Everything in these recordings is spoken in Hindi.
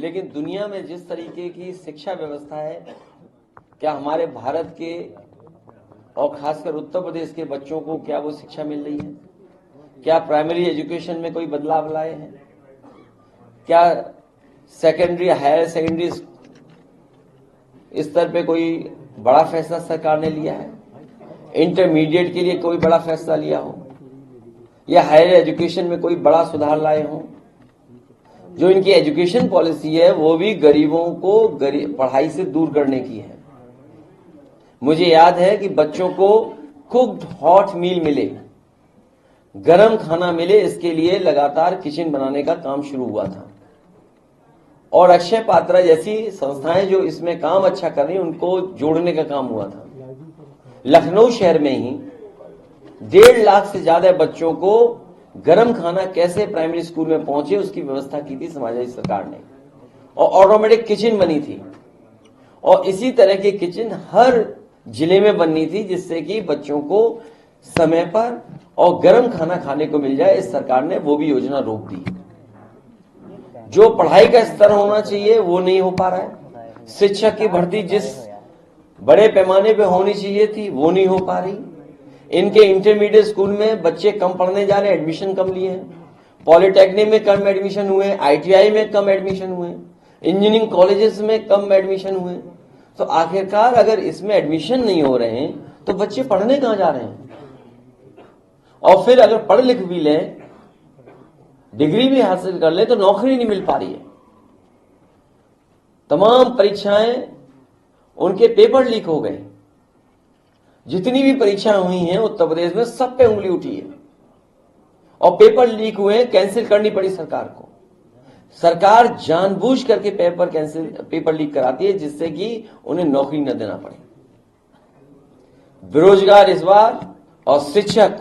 लेकिन दुनिया में जिस तरीके की शिक्षा व्यवस्था है, क्या हमारे भारत के और खासकर उत्तर प्रदेश के बच्चों को क्या वो शिक्षा मिल रही है? क्या प्राइमरी एजुकेशन में कोई बदलाव लाए हैं? क्या सेकेंडरी, हायर सेकेंडरी स्तर पे कोई बड़ा फैसला सरकार ने लिया है? इंटरमीडिएट के लिए कोई बड़ा फैसला लिया हो, या हायर एजुकेशन में कोई बड़ा सुधार लाए हो? जो इनकी एजुकेशन पॉलिसी है वो भी गरीबों को पढ़ाई से दूर करने की है। मुझे याद है कि बच्चों को कुक्ड हॉट मील मिले, गरम खाना मिले, इसके लिए लगातार किचन बनाने का काम शुरू हुआ था। और अक्षय पात्रा जैसी संस्थाएं जो इसमें काम अच्छा कर रही, उनको जोड़ने का काम हुआ था। लखनऊ शहर में ही 1.5 लाख से ज्यादा बच्चों को गरम खाना कैसे प्राइमरी स्कूल में पहुंचे, उसकी व्यवस्था की थी समाजवादी सरकार ने, और ऑटोमेटिक किचन बनी थी। और इसी तरह की किचन हर जिले में बननी थी, जिससे कि बच्चों को समय पर और गरम खाना खाने को मिल जाए। इस सरकार ने वो भी योजना रोक दी। जो पढ़ाई का स्तर होना चाहिए वो नहीं हो पा रहा है। शिक्षक की भर्ती जिस बड़े पैमाने पे होनी चाहिए थी वो नहीं हो पा रही। इनके इंटरमीडिएट स्कूल में बच्चे कम पढ़ने जा रहे हैं, एडमिशन कम लिए हैं। पॉलिटेक्निक में कम एडमिशन हुए, आईटीआई में कम एडमिशन हुए, इंजीनियरिंग कॉलेजेस में कम एडमिशन हुए। तो आखिरकार अगर इसमें एडमिशन नहीं हो रहे हैं तो बच्चे पढ़ने कहां जा रहे हैं? और फिर अगर पढ़ लिख भी लें, डिग्री भी हासिल कर ले, तो नौकरी नहीं मिल पा रही है। तमाम परीक्षाएं, उनके पेपर लीक हो गए। जितनी भी परीक्षाएं हुई हैं उत्तर प्रदेश में, सब पे उंगली उठी है और पेपर लीक हुए, कैंसिल करनी पड़ी सरकार को। सरकार जानबूझ करके पेपर लीक कराती है, जिससे कि उन्हें नौकरी न देना पड़े। बेरोजगार इस बार और शिक्षक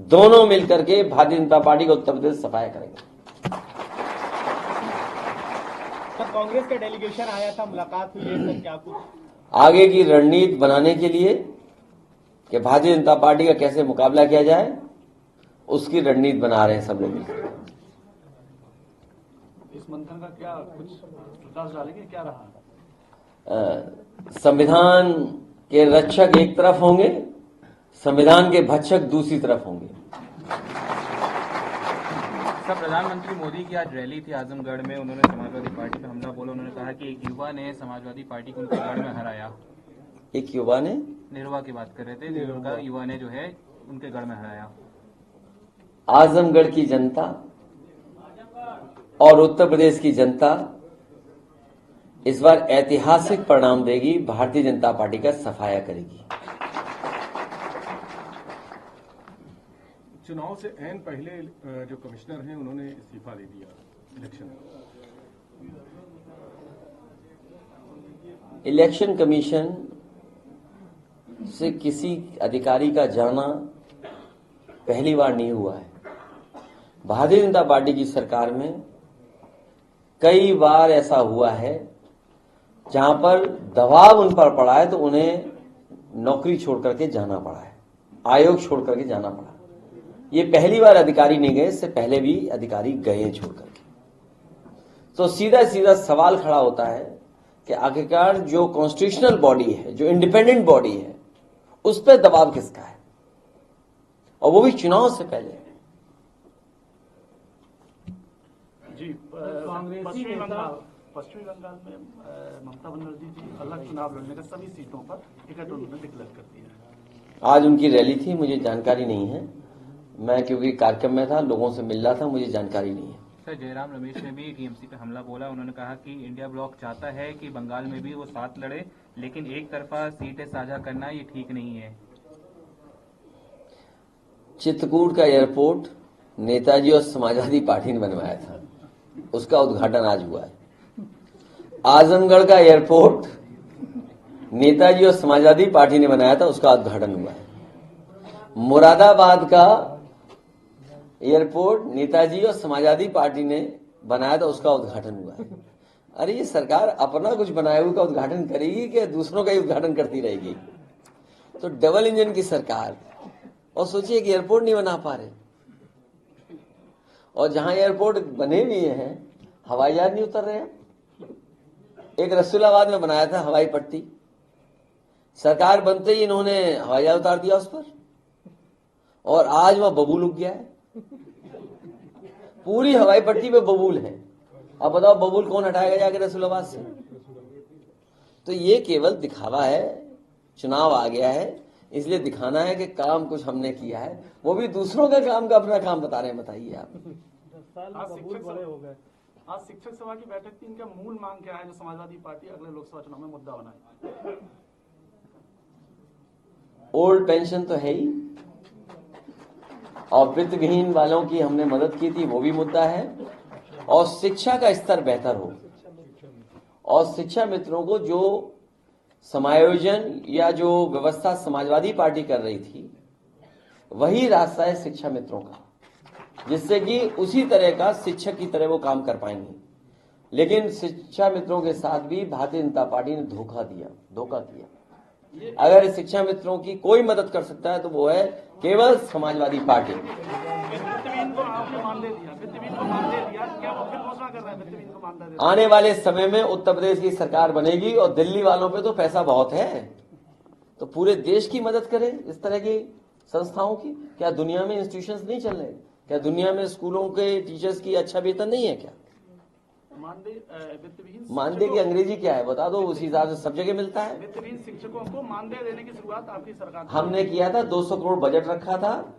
दोनों मिलकर के भारतीय जनता पार्टी का उत्तर प्रदेश सफाया करेंगे। सर, कांग्रेस का डेलीगेशन आया था, मुलाकात हुई है सर, क्या कुछ आगे की रणनीति बनाने के लिए कि भारतीय जनता पार्टी का कैसे मुकाबला किया जाए, उसकी रणनीति बना रहे हैं सब लोग मिलकर। इस मंथन का क्या कुछ प्रकाश डालेंगे, क्या रहा? संविधान के रक्षक एक तरफ होंगे, संविधान के भक्षक दूसरी तरफ होंगे। सर, प्रधानमंत्री मोदी की आज रैली थी आजमगढ़ में, उन्होंने समाजवादी पार्टी पर हमला बोला। उन्होंने कहा कि एक युवा ने समाजवादी पार्टी को उनके गढ़ में हराया। एक युवा ने, निरुआ की बात कर रहे थे, निरुआ का युवा ने जो है उनके गढ़ में हराया। आजमगढ़ की जनता और उत्तर प्रदेश की जनता इस बार ऐतिहासिक परिणाम देगी, भारतीय जनता पार्टी का सफाया करेगी। चुनाव से ऐन पहले जो कमिश्नर हैं उन्होंने इस्तीफा दे दिया इलेक्शन कमीशन से किसी अधिकारी का जाना पहली बार नहीं हुआ है। भारतीय जनता पार्टी की सरकार में कई बार ऐसा हुआ है जहां पर दबाव उन पर पड़ा है तो उन्हें नौकरी छोड़ करके जाना पड़ा है, आयोग छोड़ करके जाना पड़ा। ये पहली बार अधिकारी नहीं गए, इससे पहले भी अधिकारी गए छोड़ करके। तो सीधा सीधा सवाल खड़ा होता है कि आखिरकार जो कॉन्स्टिट्यूशनल बॉडी है, जो इंडिपेंडेंट बॉडी है, उस पर दबाव किसका है, और वो भी चुनाव से पहले। जी, पश्चिमी बंगाल में ममता बनर्जी जी अलग चुनाव लड़ने का सभी सीटों पर टिकट उन्होंने डिक्लेयर कर दिया है। आज उनकी रैली थी, मुझे जानकारी नहीं है। मैं क्योंकि कार्यक्रम में था, लोगों से मिल रहा था, मुझे जानकारी नहीं है। सर, जयराम रमेश ने भी टीएमसी पे हमला बोला। उन्होंने कहा कि इंडिया ब्लॉक चाहता है कि बंगाल में भी वो साथ लड़े, लेकिन एक तरफा सीटें साझा करना ये ठीक नहीं है। चित्रकूट का एयरपोर्ट नेताजी और समाजवादी पार्टी ने बनवाया था, उसका उद्घाटन आज हुआ है। आजमगढ़ का एयरपोर्ट नेताजी और समाजवादी पार्टी ने बनाया था, उसका उद्घाटन हुआ है। मुरादाबाद का एयरपोर्ट नेताजी और समाजवादी पार्टी ने बनाया था, उसका उद्घाटन हुआ है। अरे ये सरकार अपना कुछ बनाए हुए का उद्घाटन करेगी कि दूसरों का ही उद्घाटन करती रहेगी? तो डबल इंजन की सरकार, और सोचिए कि एयरपोर्ट नहीं बना पा रहे, और जहां एयरपोर्ट बने भी हैं हवाई जहाज नहीं उतर रहे हैं। एक रसूलाबाद में बनाया था हवाई पट्टी, सरकार बनते ही इन्होंने हवाई जहाज उतार दिया उस पर, और आज वह बबूल उग गया है। पूरी हवाई पट्टी पे बबूल है। अब बताओ बबूल कौन हटाएगा जाके रसूलाबाद से? तो ये केवल दिखावा है, चुनाव आ गया है इसलिए दिखाना है कि काम कुछ हमने किया है, वो भी दूसरों का काम का अपना काम बता रहे हैं। बताइए आप। आज शिक्षक सभा की बैठक थी, इनका मूल मांग क्या है जो समाजवादी पार्टी अगले लोकसभा चुनाव में मुद्दा बनाए? ओल्ड पेंशन तो है ही, और वित्तविहीन वालों की हमने मदद की थी वो भी मुद्दा है, और शिक्षा का स्तर बेहतर हो, और शिक्षा मित्रों को जो समायोजन या जो व्यवस्था समाजवादी पार्टी कर रही थी वही रास्ता है शिक्षा मित्रों का, जिससे कि उसी तरह का शिक्षक की तरह वो काम कर पाएंगे। लेकिन शिक्षा मित्रों के साथ भी भारतीय जनता पार्टी ने धोखा किया। अगर शिक्षा मित्रों की कोई मदद कर सकता है तो वो है केवल समाजवादी पार्टी। वित्तविहीन को आपने मानदेय दिया, वित्तविहीन को मानदेय दिया, क्या वो फिर घोषणा कर रहे हैं वित्तविहीन को मानदेय देने? आने वाले समय में उत्तर प्रदेश की सरकार बनेगी और दिल्ली वालों पे तो पैसा बहुत है, तो पूरे देश की मदद करें इस तरह की संस्थाओं की। क्या दुनिया में इंस्टीट्यूशंस नहीं चल रहे? क्या दुनिया में स्कूलों के टीचर्स की अच्छा वेतन नहीं है? क्या मानदेय की अंग्रेजी क्या है बता दो, उसी हिसाब से सब जगह मिलता है। वित्तविहीन शिक्षकों को मानदेय देने की शुरुआत आपकी सरकार हमने किया था, 200 करोड़ बजट रखा था।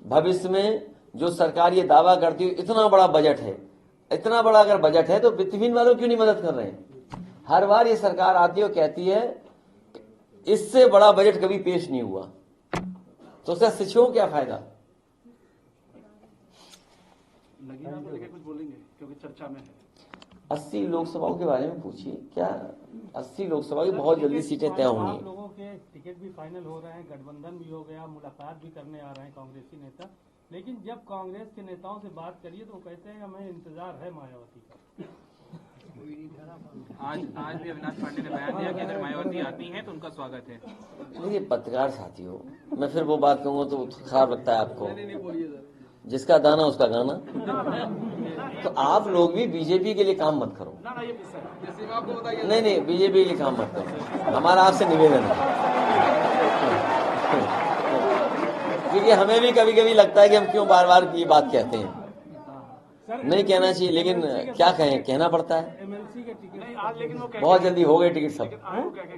भविष्य में जो सरकार ये दावा करती है इतना बड़ा बजट है, इतना बड़ा अगर बजट है तो वित्तविहीन वालों क्यों नहीं मदद कर रहे हैं? हर बार ये सरकार आती है और कहती है इससे बड़ा बजट कभी पेश नहीं हुआ, तो उसका शिक्षकों को क्या फायदा? नगीना को लेकर कुछ बोलेंगे क्योंकि चर्चा में है। 80 लोकसभाओं के बारे में पूछिए। क्या 80 लोकसभा की बहुत जल्दी सीटें तय होंगी। आप लोगों के टिकट भी फाइनल हो रहे हैं, गठबंधन भी हो गया, मुलाकात भी करने आ रहे हैं कांग्रेसी नेता, लेकिन जब कांग्रेस के नेताओं से बात करिए तो वो कहते हैं हमें इंतजार है मायावती का। आज भी अविनाश पांडे ने बयान दिया कि अगर मायावती आती हैं तो उनका स्वागत है। देखिए पत्रकार साथियों, मैं फिर वो बात कहूंगा तो खराब लगता है आपको, जिसका दाना उसका गाना। तो आप लोग भी बीजेपी के लिए काम मत करो। नहीं, बीजेपी के लिए काम मत करो, हमारा आपसे निवेदन है। क्योंकि हमें भी कभी कभी लगता है कि हम क्यों बार बार ये बात कहते हैं। नहीं कहना चाहिए, लेकिन क्या कहें, कहना पड़ता है। एमएलसी के टिकट लेकिन वो बहुत जल्दी हो गए टिकट सब,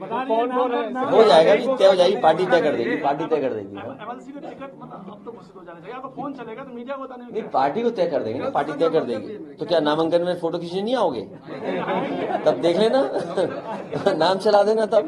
बता दीजिए, हो जाएगा, तय हो जाएगी, पार्टी तय कर देगी, पार्टी तय कर देगी। एमएलसी का टिकट मतलब अब तो घोषित हो जाना चाहिए, आपको फोन चलेगा तो मीडिया को बताने में नहीं, पार्टी को तय कर देंगे ना, पार्टी तय कर देगी। तो क्या नामांकन में फोटो खींचने नहीं आओगे? तब देख लेना, नाम चला देना तब।